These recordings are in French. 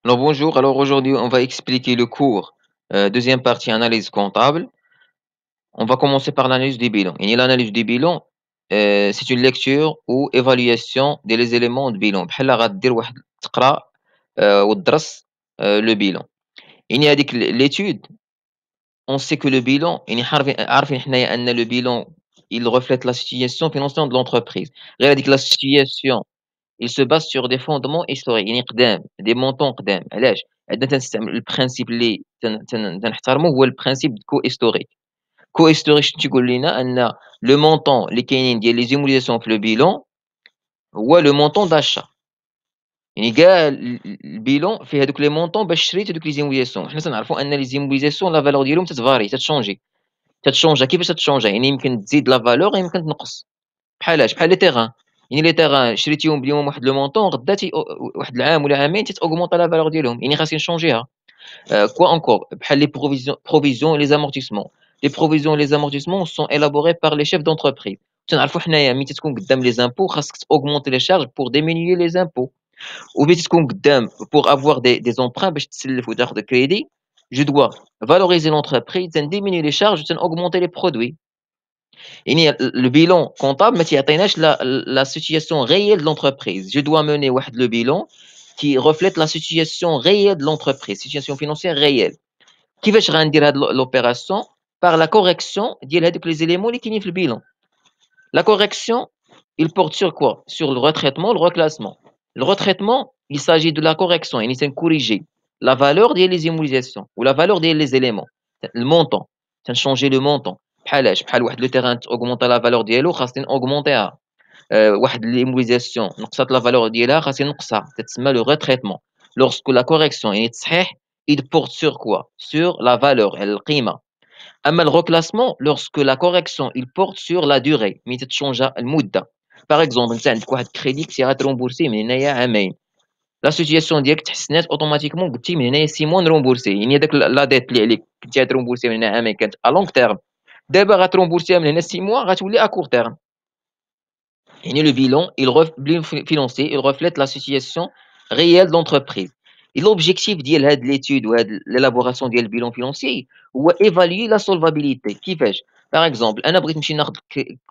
Alors bonjour, alors aujourd'hui on va expliquer le cours, deuxième partie analyse comptable. On va commencer par l'analyse des bilans. Et l'analyse des bilans, c'est une lecture ou évaluation des éléments de bilan. بحال غدير واحد تقرا وتدرس le bilan. يعني هذيك l'étude, on sait que le bilan يعني عارفين حنايا أن le bilan il reflète la situation financière de l'entreprise. غير هذيك la situation il se base sur des fondements historiques يعني قدام des montants قدام علاش عندنا تنستعمل البرانسيب اللي تنحترموه هو البرانسيب كو هيستوريك شنو تيقول لينا ان لو مونطون اللي كاينين ديال لي زيموليزاسيون في لو بيلون هو لو مونطون داشا يعني كاع البيلون فيه هذوك لي مونطون باش شريت هذوك لي زيموليزاسيون حنا تنعرفوا ان لي زيموليزاسيون لا فالور ديالهم تتفاري تتشونجا كيفاش تتشونجا يعني يمكن تزيد لا فالور يمكن تنقص بحالاش بحال لي تيغان يعني لي تيغان شريتيهم اليوم واحد لو مونطون غدا واحد العام ولا عامين تتاوغمونطا لا فالور ديالهم يعني خاصني نشونجيها. Quoi encore? Les provisions et les amortissements. Les provisions et les amortissements sont élaborés par les chefs d'entreprise. تنعرفوا حنايا ملي تكون قدام les impôts خاصك augmenter les charges pour diminuer les impôts. وملي تكون قدام pour avoir des emprunts باش تسلف وتاخذ crédit, je dois valoriser l'entreprise, diminuer les charges, augmenter les produits. يعني le bilan comptable ما تيعطيناش la situation réelle de l'entreprise. Je dois mener واحد le bilan qui reflète la situation réelle de l'entreprise, situation financière réelle. كيفاش غندير هاد l'opération par la correction ديال هادوك les éléments اللي كاينين في الbilan. La correction, il porte sur quoi? Sur le retraitement, le reclassement. Le retraitement, il s'agit de la correction, يعني تنكوريجي la valeur ديال les immobilisations ou la valeur ديال les éléments, le montant, تنشونجي le montant. بحالاش بحال واحد لو تيران تاوغمونطا لا فالور ديالو خاصني ناوغمونطيها. واحد ليموبيليزاسيون نقصات لا فالور ديالها خاصني نقصها تتسمى لو ريتريتمون. لورسكو لا كوريكسيون يعني التصحيح il porte sur quoi? Sur la valeur القيمة. أما الreclassement lorsque la correction il porte sur la durée ملي تتشونجا المدة. باغ اكزومبل انت عندك واحد كريدي كنتي غترومبورسيه من هنايا عامين، لا سيتياسيون ديالك تحسنات اوتوماتيكمون قلتي من هنايا 6 موا نرومبورسي، يعني هذاك لا ديت اللي عليك كنتي غترومبورسي من هنا عامين كانت ا لونغ تيرم، دابا غترومبورسيها من هنا 6 موا غتولي ا كور تيرم. يعني le bilan, bilan financier, il reflète la situation réelle de l'entreprise. Et l'objectif ديال هاد l'étude ou l'élaboration ديال البيلون financier هو évaluer la solvabilité. كيفاش؟ par exemple انا بغيت نمشي ناخذ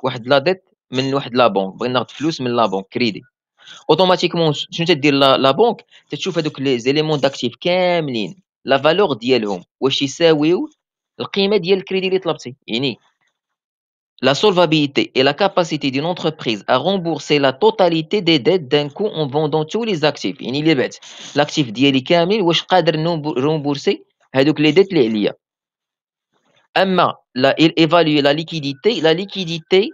واحد لا ديت من واحد لا بنك، بغيت ناخذ فلوس من لا بنك كريدي. اوتوماتيكمون شنو تدير لا بنك؟ تتشوف هذوك لي زيليمون داكتيف كاملين لا فالور ديالهم واش يساويو القيمه ديال الكريدي اللي طلبتي. يعني la solvabilité est la capacité d'une entreprise à rembourser la totalité des dettes d'un coup en vendant tous les actifs. يعني اللي بعت l'actif ديالي كامل واش قادر rembourser هذوك les dettes اللي عليا. أما évaluer la liquidité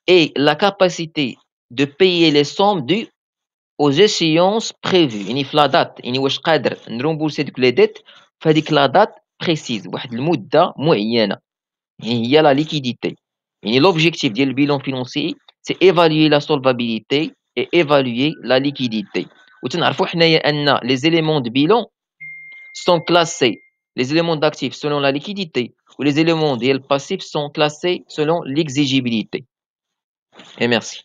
est la capacité de payer les sommes dues aux échéances prévues. يعني في لا دات يعني واش قادر نرومبورسي دوك les dettes في هذيك لا دات précise واحد المدة معينة. يعني هي la liquidité. Et l'objectif du bilan financier, c'est évaluer la solvabilité et évaluer la liquidité. وتنعرفوا حنايا أن les éléments de bilan sont classés, les éléments d'actifs selon la liquidité ou les éléments ديال passifs sont classés selon l'exigibilité. Et merci.